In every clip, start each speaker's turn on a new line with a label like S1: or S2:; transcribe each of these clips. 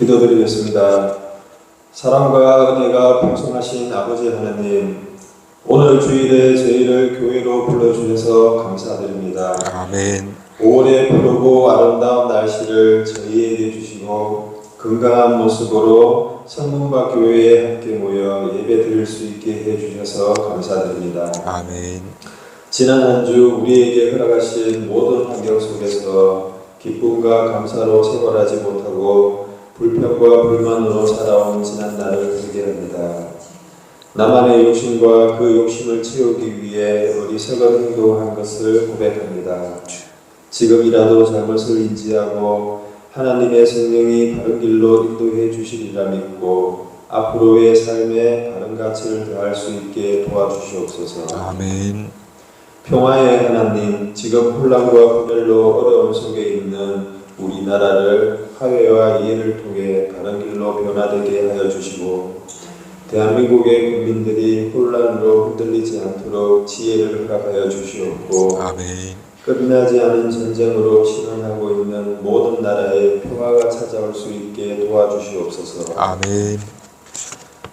S1: 기도드리겠습니다. 사랑과 은혜가 풍성하신 아버지 하나님, 오늘 주일에 저희를 교회로 불러주셔서 감사드립니다.
S2: 아멘.
S1: 5월에 푸르고 아름다운 날씨를 저희에게 주시고 건강한 모습으로 성문박 교회에 함께 모여 예배 드릴 수 있게 해주셔서 감사드립니다.
S2: 아멘.
S1: 지난 한 주 우리에게 허락하신 모든 환경 속에서 기쁨과 감사로 생활하지 못하고 불평과 불만으로 살아온 지난 날을 회개합니다. 나만의 욕심과 그 욕심을 채우기 위해 어리석은 행동한 것을 고백합니다. 지금이라도 잘못을 인지하고 하나님의 성령이 바른 길로 인도해 주시리라 믿고 앞으로의 삶에 바른 가치를 더할 수 있게 도와주시옵소서.
S2: 아멘.
S1: 평화의 하나님, 지금 혼란과 분열로 어려움 속에 있는 우리나라를 화해와 이해를 통해 바른 길로 변화되게 하여 주시고 대한민국의 국민들이 혼란으로 흔들리지 않도록 지혜를 허락하여 주시옵고
S2: 아멘.
S1: 끝나지 않은 전쟁으로 신원하고 있는 모든 나라에 평화가 찾아올 수 있게 도와주시옵소서.
S2: 아멘.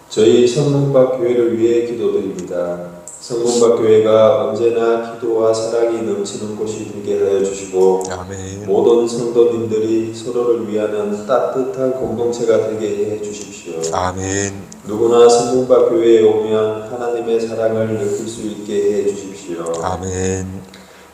S1: 저희 성문박 교회를 위해 기도드립니다. 성문박 교회가 언제나 기도와 사랑이 넘치는 곳이 되게 하여 주시고
S2: 아멘.
S1: 모든 성도님들이 서로를 위하는 따뜻한 공동체가 되게 해 주십시오.
S2: 아멘.
S1: 누구나 성문박 교회에 오면 하나님의 사랑을 느낄 수 있게 해 주십시오.
S2: 아멘.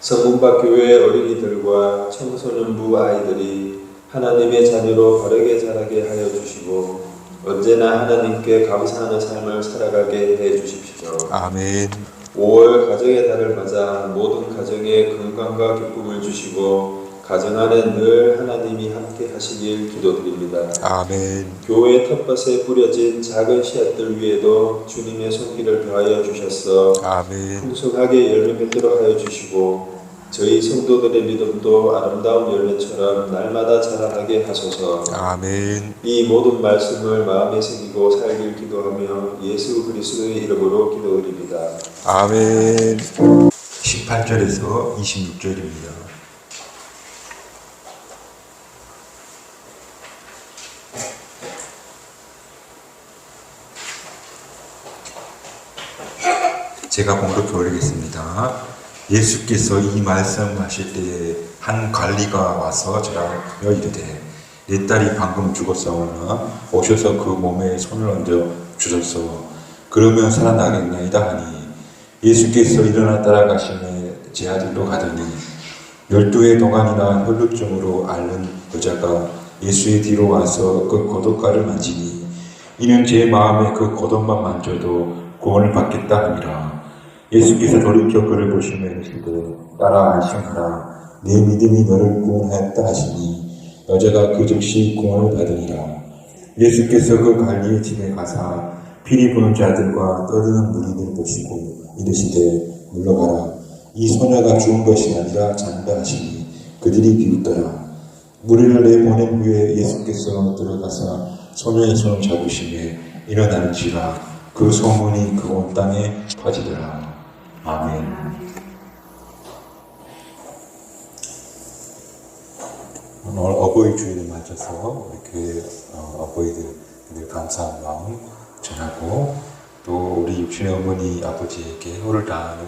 S1: 성문박 교회 어린이들과 청소년부 아이들이 하나님의 자녀로 바르게 자라게 하여 주시고 언제나 하나님께 감사하는 삶을 살아가게 해 주십시오.
S2: 아멘.
S1: 5월 가정의 달을 맞아 모든 가정에 건강과 기쁨을 주시고 가정 안에 늘 하나님이 함께 하시길 기도드립니다.
S2: 아멘.
S1: 교회 텃밭에 뿌려진 작은 씨앗들 위에도 주님의 손길을 더하여 주셔서
S2: 아멘.
S1: 풍성하게 열매 맺도록 하여 주시고 저희 성도들의 믿음도 아름다운 열매처럼 날마다 자라나게 하소서.
S2: 아멘.
S1: 이 모든 말씀을 마음에 새기고 살길 기도하며 예수 그리스도의 이름으로 기도드립니다.
S2: 아멘. 18절에서 26절입니다. 제가 봉독해 올리겠습니다. 예수께서 이 말씀하실 때에 한 관리가 와서 저라며 이르되 내 딸이 방금 죽었사오나 오셔서 그 몸에 손을 얹어 주소서. 그러면 살아나겠나이다 하니 예수께서 일어나 따라가시매 제 아들로 가더니 12해 동안이나 혈루증으로 앓는 여자가 예수의 뒤로 와서 그 겉옷가를 만지니 이는 제 마음에 그 겉옷만 만져도 구원을 받겠다 하니라. 예수께서 돌이켜 그를 보시며 이르시되 딸아 안심하라 내 믿음이 너를 구원하였다 하시니 여자가 그 즉시 구원을 받으니라. 예수께서 그 관리의 집에 가사 피리 부는 자들과 떠드는 무리를 보시고 이르시되 물러가라 이 소녀가 죽은 것이 아니라 잔다 하시니 그들이 비웃더라. 무리를 내보낸 후에 예수께서 들어가사 소녀의 손을 잡으시며 일어나는지라 그 소문이 그 온 땅에 퍼지더라. 아멘. 오늘 어버이 주일을 맞아서 우리 교회 어버이들 감사한 마음 전하고 또 우리 육신의 어머니 아버지에게 효를 다하는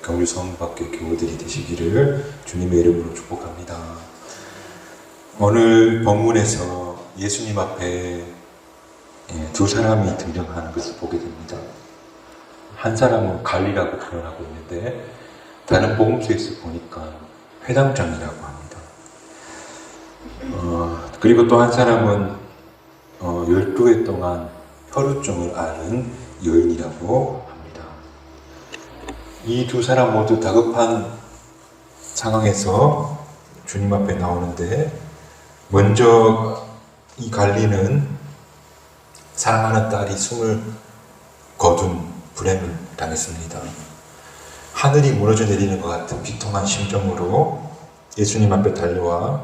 S2: 경주 성문박교회 교우들이 되시기를 주님의 이름으로 축복합니다. 오늘 본문에서 예수님 앞에 두 사람이 등장하는 것을 보게 됩니다. 한 사람은 갈리라고 표현하고 있는데 다른 복음서에서 보니까 회당장이라고 합니다. 그리고 또 한 사람은 12해 동안 혈루증을 앓은 여인이라고 합니다. 이 두 사람 모두 다급한 상황에서 주님 앞에 나오는데 먼저 이 갈리는 사랑하는 딸이 숨을 거둔 불행을 당했습니다. 하늘이 무너져 내리는 것 같은 비통한 심정으로 예수님 앞에 달려와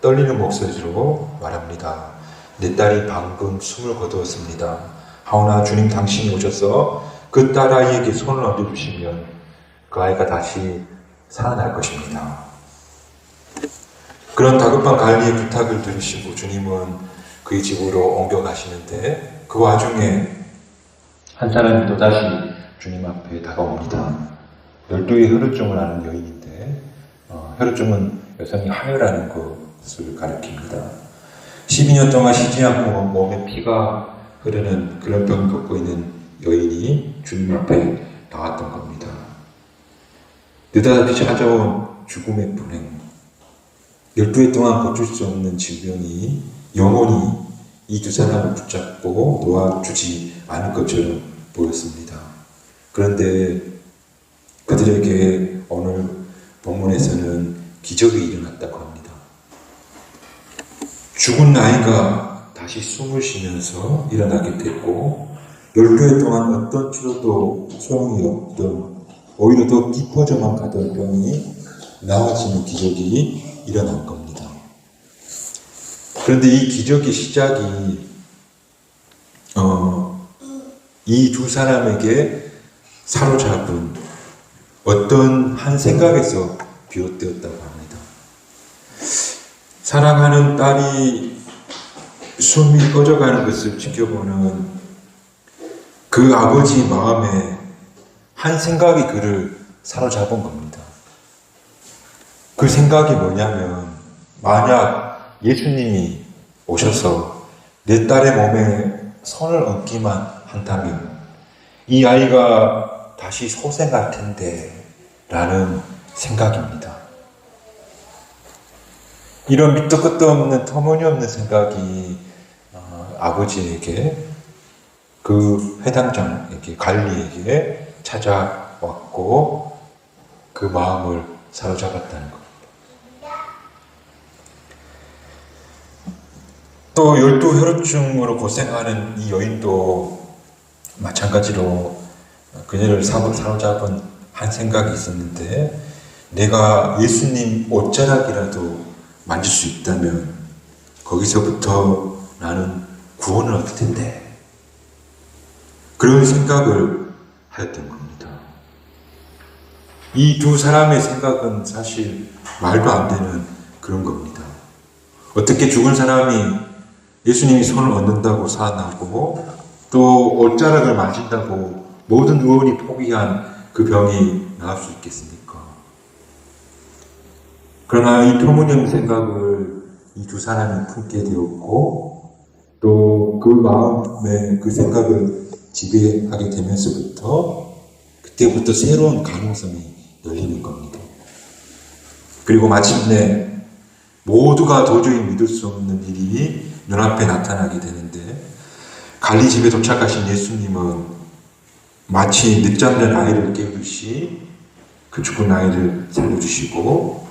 S2: 떨리는 목소리로 말합니다. 내 딸이 방금 숨을 거두었습니다. 하오나 주님 당신이 오셔서 그 딸아이에게 손을 얹어주시면 그 아이가 다시 살아날 것입니다. 그런 다급한 관리의 부탁을 들으시고 주님은 그의 집으로 옮겨가시는데 그 와중에 한 사람이 또다시 주님 앞에 다가옵니다. 12의 혈루증을 앓는 여인인데 혈루증은 여성이 하혈하는 것을 가리킵니다. 12년 동안 쉬지 않고 몸에 피가 흐르는 그런 병을 겪고 있는 여인이 주님 앞에 나왔던 겁니다. 느닷없이 찾아온 죽음의 불행, 12해 동안 고칠 수 없는 질병이 영원히 이 두 사람을 붙잡고 놓아주지 않을 것처럼 보였습니다. 그런데 그들에게 오늘 본문에서는 기적이 일어났다고 합니다. 죽은 아이가 다시 숨을 쉬면서 일어나게 됐고 12해 동안 어떤 치료도 소용이 없던 오히려 더 깊어져만 가던 병이 나아지는 기적이 일어난 겁니다. 그런데 이 기적의 시작이 이 두 사람에게 사로잡은 어떤 한 생각에서 비롯되었다고 합니다. 사랑하는 딸이 숨이 꺼져가는 것을 지켜보는 그 아버지 마음에 한 생각이 그를 사로잡은 겁니다. 그 생각이 뭐냐면 만약 예수님이 오셔서 내 딸의 몸에 손을 얹기만 한다면 이 아이가 다시 소생할 텐데 라는 생각입니다. 이런 밑도 끝도 없는 터무니없는 생각이 아버지에게 그 회당장에게 관리에게 찾아왔고 그 마음을 사로잡았다는 겁니다. 또 12혈루증으로 고생하는 이 여인도 마찬가지로 그녀를 사로잡은 한 생각이 있었는데 내가 예수님 옷자락이라도 만질 수 있다면 거기서부터 나는 구원을 얻을 텐데 그런 생각을 하였던 겁니다. 이 두 사람의 생각은 사실 말도 안 되는 그런 겁니다. 어떻게 죽은 사람이 예수님이 손을 얹는다고 살아나고 또 옷자락을 만진다고 모든 의원이 포기한 그 병이 나을 수 있겠습니까? 그러나 이 터무니없는 생각을 이 두 사람이 품게 되었고 또 그 마음에 그 생각을 지배하게 되면서부터 그때부터 새로운 가능성이 열리는 겁니다. 그리고 마침내 모두가 도저히 믿을 수 없는 일이 눈앞에 나타나게 되는데 갈리 집에 도착하신 예수님은 마치 늦잠 잔 아이를 깨우듯이 그 죽은 아이를 살려주시고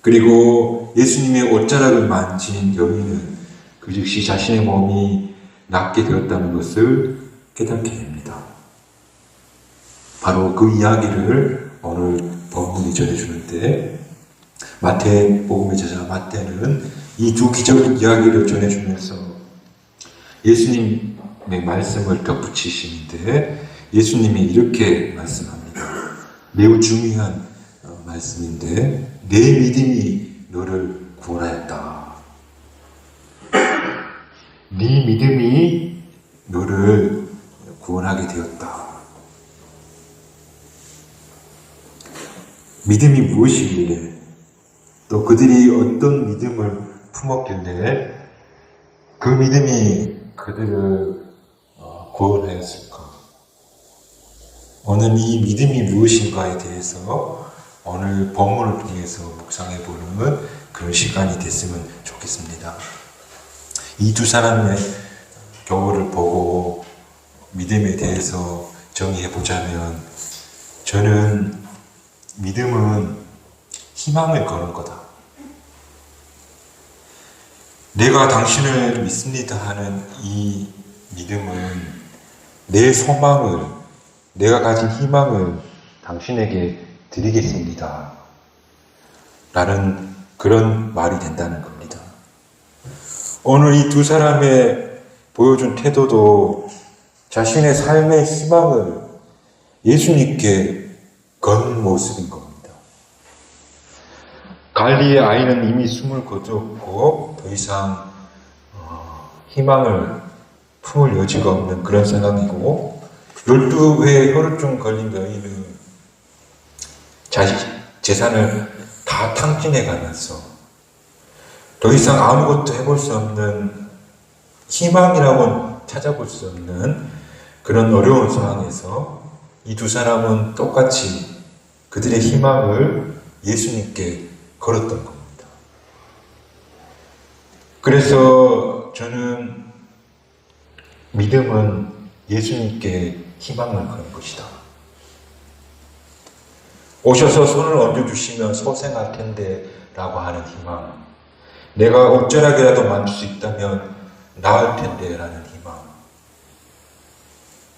S2: 그리고 예수님의 옷자락을 만진 여인은 그 즉시 자신의 몸이 낫게 되었다는 것을 깨닫게 됩니다. 바로 그 이야기를 오늘 본문이 전해주는데 마태복음의 저자 마태는 이 두 기적 이야기를 전해주면서 예수님의 말씀을 덧붙이시는데 예수님이 이렇게 말씀합니다. 매우 중요한 말씀인데 내 믿음이 너를 구원하였다. 네 믿음이 너를 구원하게 되었다. 믿음이 무엇이길래 또 그들이 어떤 믿음을 품었길래 그 믿음이 그들을 구원하였을까? 오늘 이 믿음이 무엇인가에 대해서 오늘 본문을 통해서 묵상해보는 그런 시간이 됐으면 좋겠습니다. 이 두 사람의 경우를 보고 믿음에 대해서 정의해보자면 저는 믿음은 희망을 거는 거다. 내가 당신을 믿습니다 하는 이 믿음은 내 소망을, 내가 가진 희망을 당신에게 드리겠습니다. 라는 그런 말이 된다는 겁니다. 오늘 이 두 사람의 보여준 태도도 자신의 삶의 희망을 예수님께 건 모습인 겁니다. 갈리의 아이는 이미 숨을 거두었고 더 이상 희망을 품을 여지가 없는 그런 상황이고, 12회 혈우증 걸린 여인은 자식 재산을 다 탕진해 가면서 더 이상 아무것도 해볼 수 없는, 희망이라고는 찾아볼 수 없는 그런 어려운 상황에서 이 두 사람은 똑같이 그들의 희망을 예수님께 걸었던 겁니다. 그래서 저는 믿음은 예수님께 희망을 거는 것이다. 오셔서 손을 얹어주시면 소생할 텐데 라고 하는 희망, 내가 옷자락이라도 만질 수 있다면 나을 텐데 라는 희망.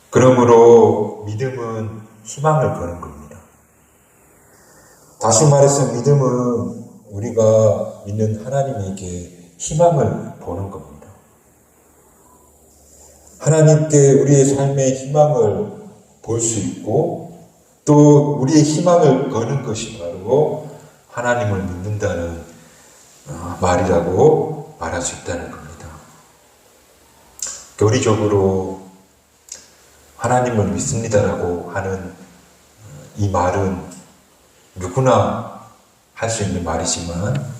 S2: 그러므로 믿음은 희망을 거는 겁니다. 다시 말해서 믿음은 우리가 믿는 하나님에게 희망을 보는 겁니다. 하나님께 우리의 삶의 희망을 볼 수 있고, 또 우리의 희망을 거는 것이 바로 하나님을 믿는다는 말이라고 말할 수 있다는 겁니다. 교리적으로 하나님을 믿습니다라고 하는 이 말은 누구나 할 수 있는 말이지만,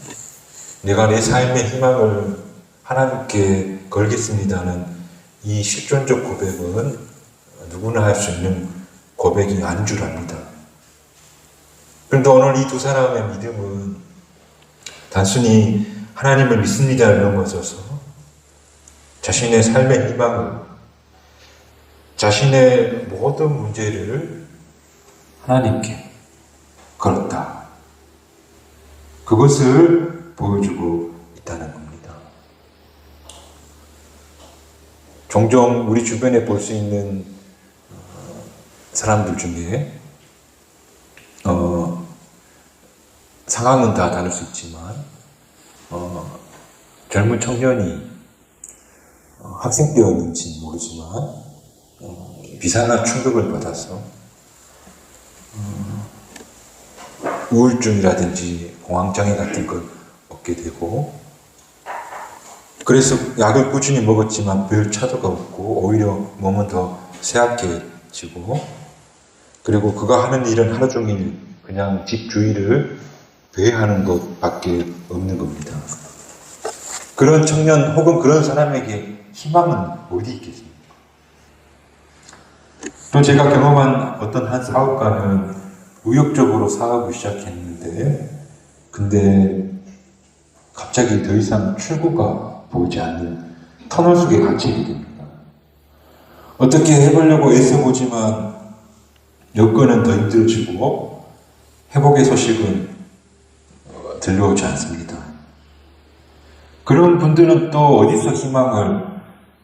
S2: 내가 내 삶의 희망을 하나님께 걸겠습니다는 이 실존적 고백은 누구나 할 수 있는 고백이 아닌 줄 압니다. 그런데 오늘 이 두 사람의 믿음은 단순히 하나님을 믿습니다를 넘어서서 자신의 삶의 희망을, 자신의 모든 문제를 하나님께 걸었다. 그것을 보여주고 있다는 겁니다. 종종 우리 주변에 볼 수 있는 사람들 중에 상황은 다 다를 수 있지만 젊은 청년이 학생 때였는지 모르지만 비상한 충격을 받아서 우울증이라든지 공황장애 같은 걸 얻게 되고, 그래서 약을 꾸준히 먹었지만 별 차도가 없고 오히려 몸은 더 쇠약해지고, 그리고 그가 하는 일은 하루 종일 그냥 집 주위를 배회하는 것밖에 없는 겁니다. 그런 청년 혹은 그런 사람에게 희망은 어디 있겠습니까? 또 제가 경험한 어떤 한 사업가는 의욕적으로 사업을 시작했는데, 근데 갑자기 더 이상 출구가 보이지 않는 터널 속에 갇히게 됩니다. 어떻게 해보려고 애써보지만 여건은 더 힘들어지고 회복의 소식은 들려오지 않습니다. 그런 분들은 또 어디서 희망을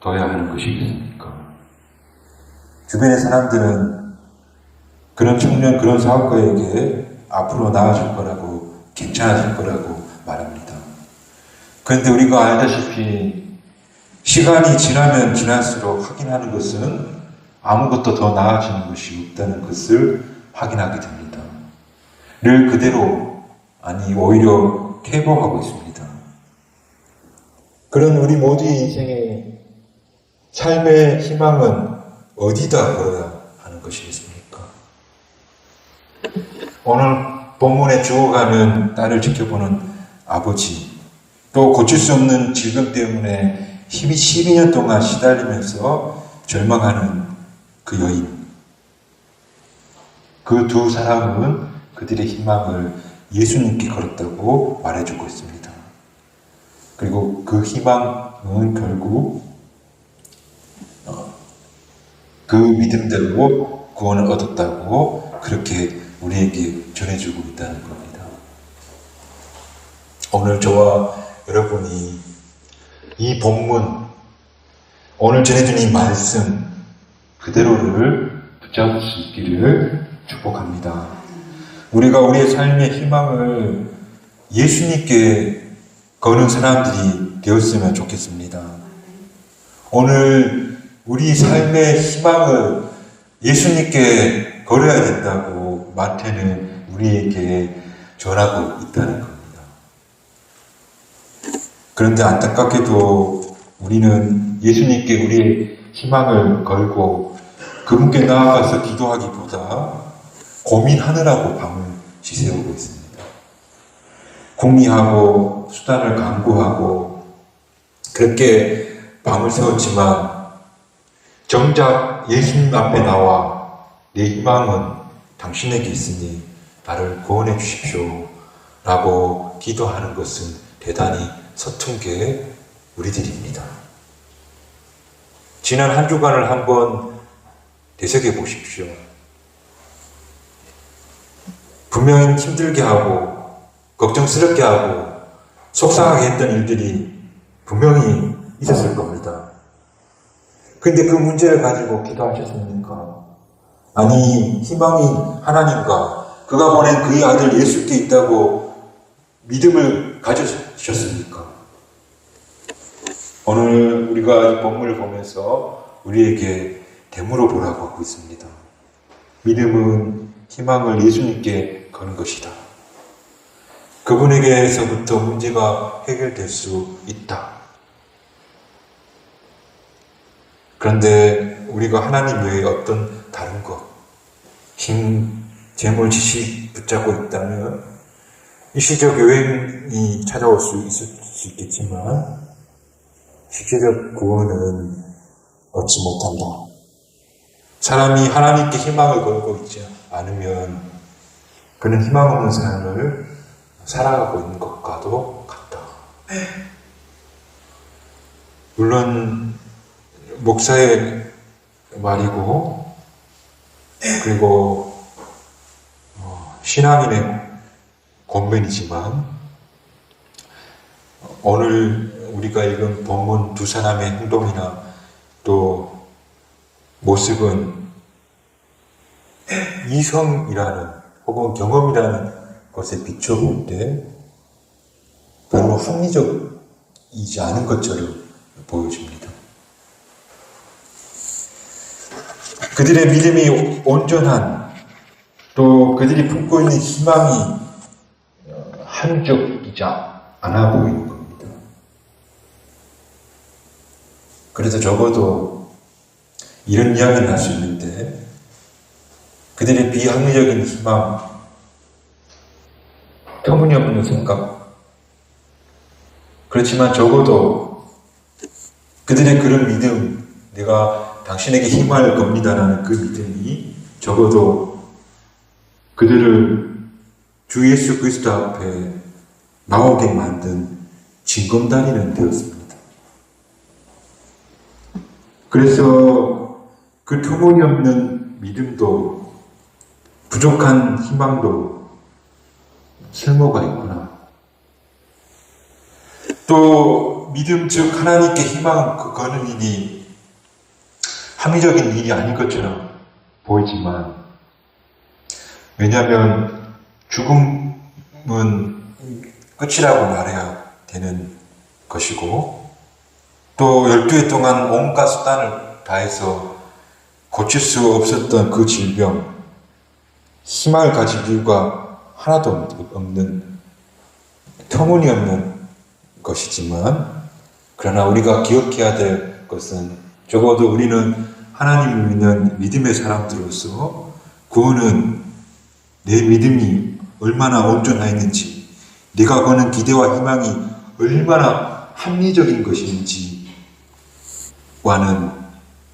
S2: 둬야 하는 것이겠습니까? 주변의 사람들은 그런 청년, 그런 사업가에게 앞으로 나아질 거라고, 괜찮아질 거라고 말합니다. 그런데 우리가 알다시피 시간이 지나면 지날수록 확인하는 것은 아무것도 더 나아지는 것이 없다는 것을 확인하게 됩니다. 늘 그대로, 아니 오히려 퇴보하고 있습니다. 그런 우리 모두의 인생의 삶의 희망은 어디다 걸어야 하는 것이겠습니까? 오늘 본문에 죽어가는 딸을 지켜보는 아버지, 또 고칠 수 없는 질병 때문에 12년 동안 시달리면서 절망하는 그 여인, 그 두 사람은 그들의 희망을 예수님께 걸었다고 말해주고 있습니다. 그리고 그 희망은 결국 그 믿음대로 구원을 얻었다고 그렇게 우리에게 전해주고 있다는 겁니다. 오늘 저와 여러분이 이 본문, 오늘 전해준 이 말씀 그대로를 붙잡을 수 있기를 축복합니다. 우리가 우리의 삶의 희망을 예수님께 거는 사람들이 되었으면 좋겠습니다. 오늘 우리 삶의 희망을 예수님께 걸어야 된다고 마태는 우리에게 전하고 있다는 겁니다. 그런데 안타깝게도 우리는 예수님께 우리의 희망을 걸고 그분께 나아가서 기도하기보다 고민하느라고 밤을 지새우고 있습니다. 궁리하고 수단을 강구하고 그렇게 밤을 새웠지만 정작 예수님 앞에 나와 내 희망은 당신에게 있으니 나를 구원해 주십시오 라고 기도하는 것은 대단히 서툰 게 우리들입니다. 지난 한 주간을 한번 되새겨 보십시오. 분명히 힘들게 하고 걱정스럽게 하고 속상하게 했던 일들이 분명히 있었을 겁니다. 근데 그 문제를 가지고 기도하셨습니까? 아니, 희망이 하나님과 그가 보낸 그의 아들 예수께 있다고 믿음을 가지셨습니까? 오늘 우리가 이 본문을 보면서 우리에게 되물어 보라고 하고 있습니다. 믿음은 희망을 예수님께 거는 것이다. 그분에게서부터 문제가 해결될 수 있다. 그런데 우리가 하나님 외에 어떤 다른 것, 힘, 재물, 지식 붙잡고 있다면 일시적 여행이 찾아올 수 있을 수 있겠지만 실제적 구원은 얻지 못한다. 사람이 하나님께 희망을 걸고 있지 않으면 그는 희망 없는 삶을 살아가고 있는 것과도 같다. 물론 목사의 말이고 그리고 신앙인의 권면이지만 오늘 우리가 읽은 본문 두 사람의 행동이나 또 모습은 이성이라는 혹은 경험이라는 것에 비춰볼 때 별로 합리적이지 않은 것처럼 보여집니다. 그들의 믿음이 온전한 또 그들이 품고 있는 희망이 합리적이지 않아 보이는 겁니다. 그래서 적어도 이런 이야기를 할 수 있는데 그들의 비합리적인 희망, 터무니없는 생각, 그렇지만 적어도 그들의 그런 믿음, 내가 당신에게 희망을 겁니다라는 그 믿음이 적어도 그들을 주 예수 그리스도 앞에 나오게 만든 징검다리는 되었습니다. 그래서 그 터무니없는 믿음도 부족한 희망도 쓸모가 있구나. 또 믿음 즉 하나님께 희망 거는 일이 합리적인 일이 아닌 것처럼 보이지만 왜냐하면 죽음은 끝이라고 말해야 되는 것이고 또 12해 동안 온갖 수단을 다해서 고칠 수 없었던 그 질병, 희망을 가질 이유가 하나도 없는 터무니없는 것이지만 그러나 우리가 기억해야 될 것은 적어도 우리는 하나님을 믿는 믿음의 사람들로서 구원은 내 믿음이 얼마나 온전하였는지 내가 거는 기대와 희망이 얼마나 합리적인 것인지와는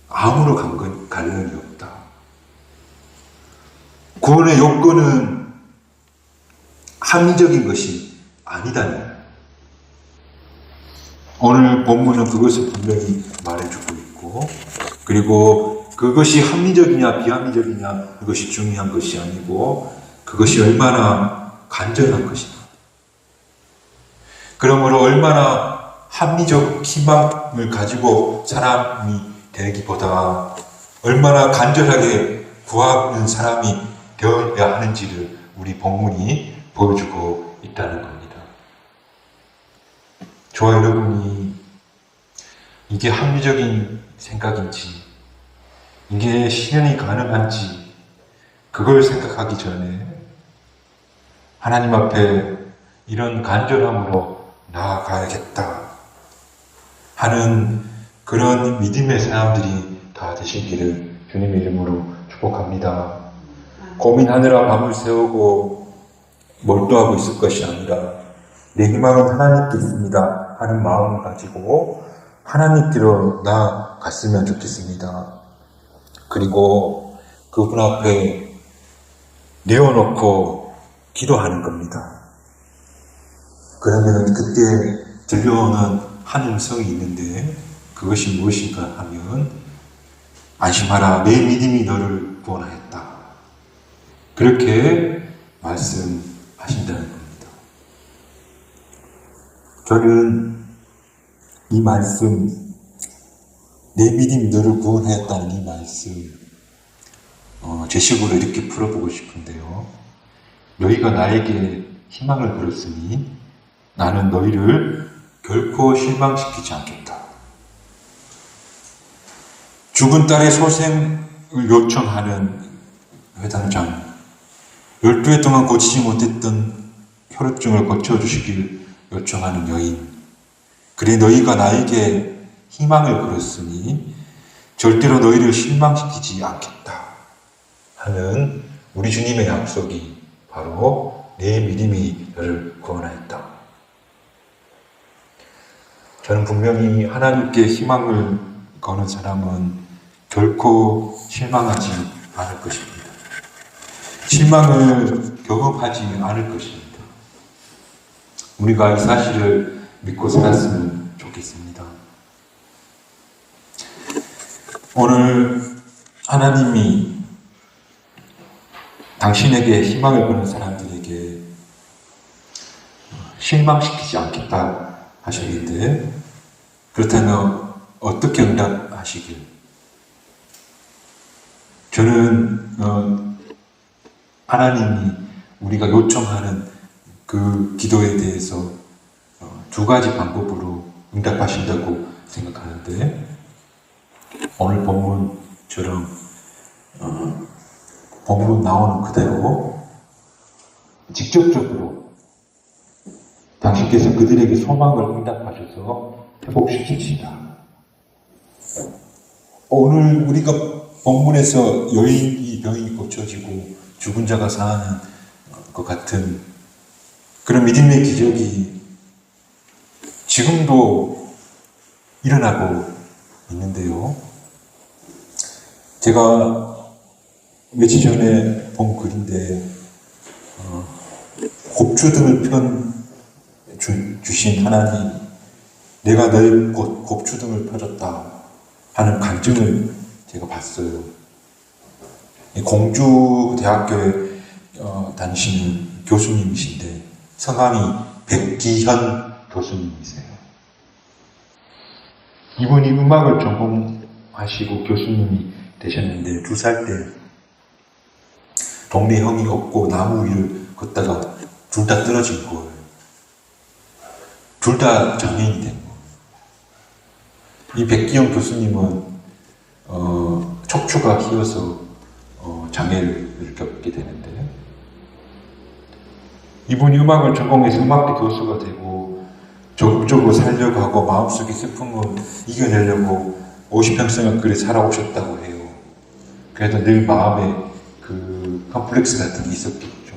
S2: 아무런 관련이 없다. 구원의 요건은 합리적인 것이 아니다니. 오늘 본문은 그것을 분명히 말해주고 있고 그리고 그것이 합리적이냐 비합리적이냐 그것이 중요한 것이 아니고 그것이 얼마나 간절한 것이다. 그러므로 얼마나 합리적 희망을 가지고 사람이 되기보다 얼마나 간절하게 구하는 사람이 되어야 하는지를 우리 본문이 보여주고 있다는 겁니다. 저와 여러분이 이게 합리적인 생각인지 이게 실현이 가능한지 그걸 생각하기 전에 하나님 앞에 이런 간절함으로 나아가야겠다 하는 그런 믿음의 사람들이 다 되시기를 주님의 이름으로 축복합니다. 고민하느라 밤을 새우고 몰두하고 있을 것이 아니라 내 희망은 하나님께 있습니다 하는 마음을 가지고 하나님께로 나아갔으면 좋겠습니다. 그리고 그분 앞에 내어놓고 기도하는 겁니다. 그러면 그때 들려오는 한 음성이 있는데 그것이 무엇인가 하면 안심하라 내 믿음이 너를 구원하였다. 그렇게 말씀하신다는 겁니다. 저는 이 말씀, 내 믿음이 너를 구원하였다는 이 말씀, 제 식으로 이렇게 풀어보고 싶은데요. 너희가 나에게 희망을 걸었으니 나는 너희를 결코 실망시키지 않겠다. 죽은 딸의 소생을 요청하는 회당장, 12해 동안 고치지 못했던 혈우증을 고쳐주시길 요청하는 여인. 그래 너희가 나에게 희망을 걸었으니 절대로 너희를 실망시키지 않겠다 하는 우리 주님의 약속이 바로 내 믿음이 너를 구원하였다. 저는 분명히 하나님께 희망을 거는 사람은 결코 실망하지 않을 것입니다. 실망을 경험하지 않을 것입니다. 우리가 이 사실을 믿고 살았으면 좋겠습니다. 오늘 하나님이 당신에게 희망을 거는 사람들에게 실망시키지 않겠다 하셨는데 그렇다면 어떻게 응답하시길? 저는 하나님이 우리가 요청하는 그 기도에 대해서 두 가지 방법으로 응답하신다고 생각하는데 오늘 본문처럼 본문 나오는 그대로 직접적으로 당신께서 그들에게 소망을 응답하셔서 회복시키시다. 오늘 우리가 본문에서 여인이 병이 고쳐지고 죽은 자가 사는 것 같은 그런 믿음의 기적이 지금도 일어나고 있는데요. 제가 며칠 전에 본 글인데 곱추등을 주신 하나님, 내가 너의 곱추등을 펴줬다 하는 간증을 제가 봤어요. 공주대학교에 다니시는 교수님이신데 성함이 백기현 교수님이세요. 이분이 음악을 전공하시고 교수님이 되셨는데 2살 때 동네 형이 없고 나무 위를 걷다가 둘 다 떨어진 거예요. 둘 다 장애인이 된 거예요. 이 백기영 교수님은 척추가 휘어서 장애를 겪게 되는데 이분이 음악을 전공해서 음악대 교수가 되고 적극적으로 살려고 하고 마음속의 슬픔을 이겨내려고 50평생을 그래 살아오셨다고 해요. 그래도 늘 마음에 그 컴플렉스 같은 게 있었겠죠.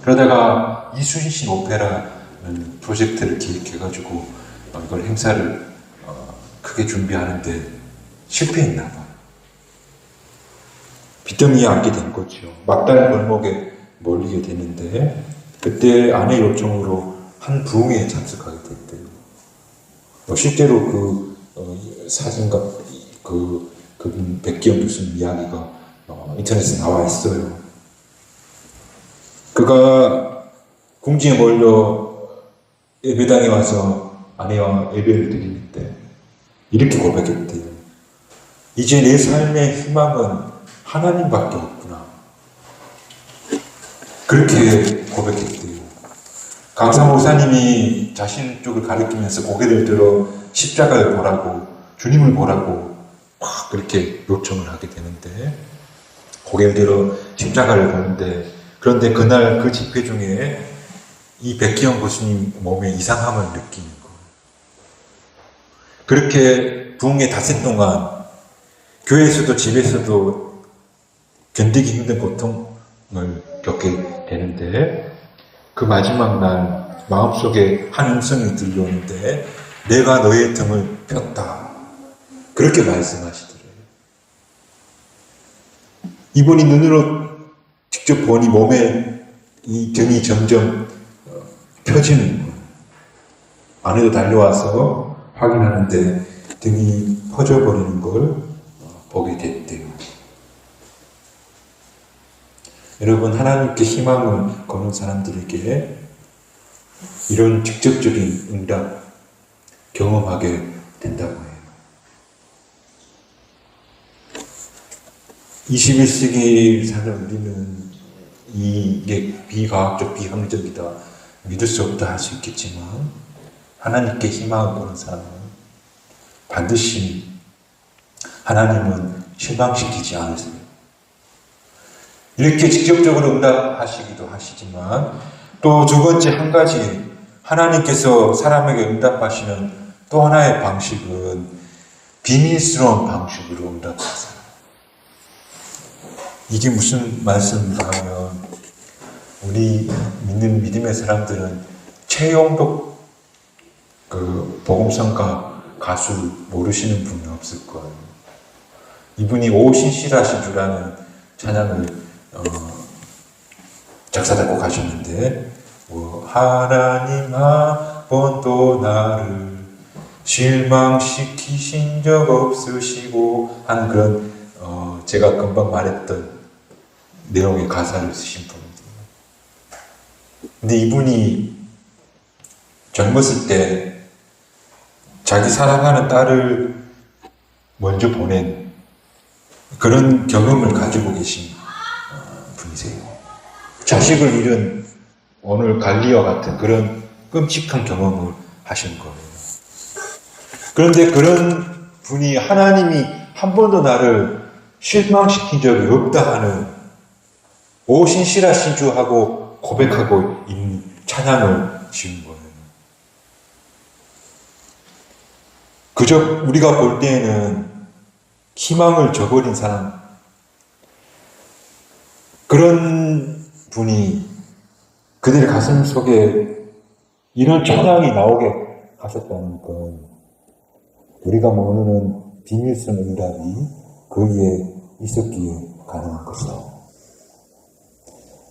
S2: 그러다가 이순신 오페라는 프로젝트를 기획해가지고 이걸 행사를 크게 준비하는데 실패했나 봐요. 빚더미에 앉게 된 거죠. 막다른 골목에 몰리게 되는데 그때 아내 요청으로 한 부흥회에 참석하게 됐대요. 실제로 그 사진과 그분 백기영 교수님 이야기가 인터넷에 나와 있어요. 그가 궁지에 몰려 예배당에 와서 아내와 예배를 드리는데 이렇게 고백했대요. 이제 내 삶의 희망은 하나님밖에 없구나. 그렇게 고백했대요. 강사 목사님이 자신 쪽을 가리키면서 고개를 들어 십자가를 보라고, 주님을 보라고 막 그렇게 요청을 하게 되는데 고개를 들어 십자가를 보는데 그런데 그날 그 집회 중에 이 백기영 교수님 몸에 이상함을 느끼는 거예요. 그렇게 부흥의 닷새 동안 교회에서도 집에서도 견디기 힘든 고통을 겪게 되는데, 그 마지막 날 마음속에 한 음성이 들려오는데 내가 너의 등을 폈다, 그렇게 말씀하시더래요. 이분이 눈으로 직접 보니 몸에 이 등이 점점 펴지는 거예요. 안에도 달려와서 확인하는데 등이 퍼져버리는 걸 보게 됐대요. 여러분, 하나님께 희망을 거는 사람들에게 이런 직접적인 응답 경험하게 된다고 해요. 21세기 사는 우리는 이게 비과학적, 비합리적이다, 믿을 수 없다 할 수 있겠지만, 하나님께 희망을 거는 사람은 반드시 하나님은 실망시키지 않으세요. 이렇게 직접적으로 응답하시기도 하시지만, 또 두 번째 한 가지, 하나님께서 사람에게 응답하시는 또 하나의 방식은 비밀스러운 방식으로 응답하세요. 이게 무슨 말씀인가 하면, 우리 믿는 믿음의 사람들은 최영덕 복음성가 가수 모르시는 분이 없을 거예요. 이분이 오신실하신 주라는 찬양을 작사 작곡하셨는데, 하나님 한 번도 나를 실망시키신 적 없으시고 한 그런 제가 금방 말했던 내용의 가사를 쓰신 분입니다. 근데 이분이 젊었을 때 자기 사랑하는 딸을 먼저 보낸 그런 경험을 가지고 계신 분이세요. 자식을 잃은 오늘 갈리와 같은 그런 끔찍한 경험을 하신 거예요. 그런데 그런 분이 하나님이 한 번도 나를 실망시킨 적이 없다 하는 오신실하신 주하고 고백하고 있는 찬양을 지은 거예요. 그저 우리가 볼 때에는 희망을 저버린 사람, 그런 분이 그들 가슴 속에 이런 찬양이 나오게 하셨다는 건, 우리가 모르는 비밀성 응답이 거기에 있었기에 가능한 것이다.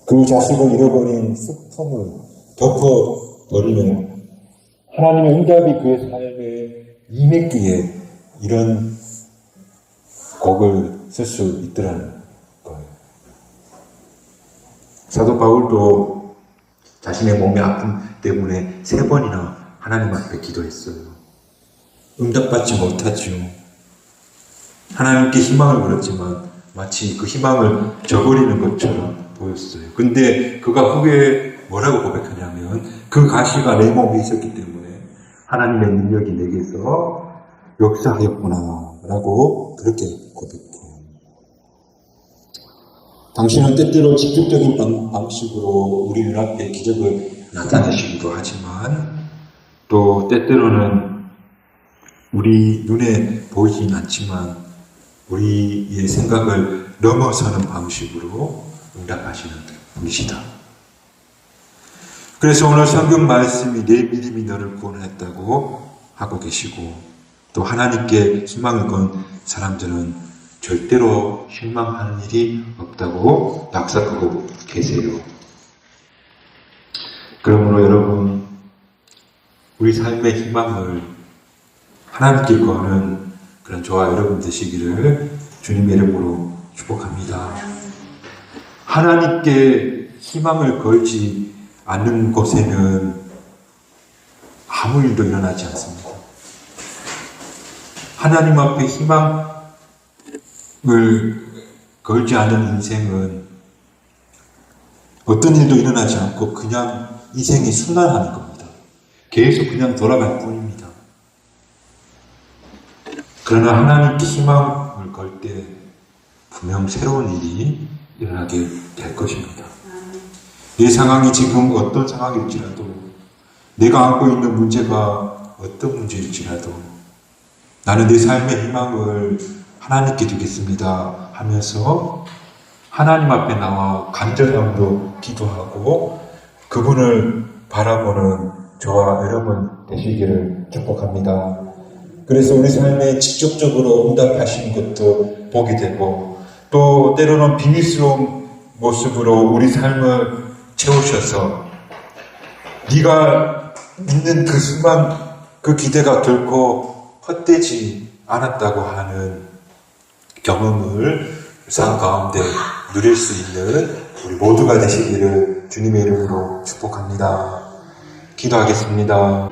S2: 그 자식을 잃어버린 슬픔을 덮어버리면 하나님의 응답이 그의 삶에 임했기에 이런 곡을 쓸 수 있더라는 거예요. 사도 바울도 자신의 몸의 아픔 때문에 3번이나 하나님 앞에 기도했어요. 응답받지 못하죠. 하나님께 희망을 걸었지만 마치 그 희망을 저버리는 것처럼 보였어요. 근데 그가 후에 뭐라고 고백하냐면, 그 가시가 내 몸에 있었기 때문에 하나님의 능력이 내게서 역사하였구나 라고 그렇게 고백해요. 당신은 때때로 직접적인 방식으로 우리 눈앞에 기적을 나타내시기도 하지만, 또 때때로는 우리 눈에 보이진 않지만 우리의 생각을 넘어서는 방식으로 응답하시는 분이시다. 그래서 오늘 성경 말씀이 내 믿음이 너를 구원했다고 하고 계시고, 또 하나님께 희망을 건 사람들은 절대로 실망하는 일이 없다고 약속하고 계세요. 그러므로 여러분, 우리 삶의 희망을 하나님께 거는 그런 저와 여러분 되시기를 주님의 이름으로 축복합니다. 하나님께 희망을 걸지 않는 곳에는 아무 일도 일어나지 않습니다. 하나님 앞에 희망을 걸지 않은 인생은 어떤 일도 일어나지 않고 그냥 인생이 순환하는 겁니다. 계속 그냥 돌아갈 뿐입니다. 그러나 하나님께 희망을 걸 때 분명 새로운 일이 일어나게 될 것입니다. 내 상황이 지금 어떤 상황일지라도, 내가 안고 있는 문제가 어떤 문제일지라도 나는 내 삶의 희망을 하나님께 두겠습니다 하면서 하나님 앞에 나와 간절함으로 기도하고 그분을 바라보는 저와 여러분 되시기를 축복합니다. 그래서 우리 삶에 직접적으로 응답하신 것도 보게 되고 또 때로는 비밀스러운 모습으로 우리 삶을 채우셔서 네가 믿는 그 순간 그 기대가 결코 헛되지 않았다고 하는 경험을 삶 가운데 누릴 수 있는 우리 모두가 되시기를 주님의 이름으로 축복합니다. 기도하겠습니다.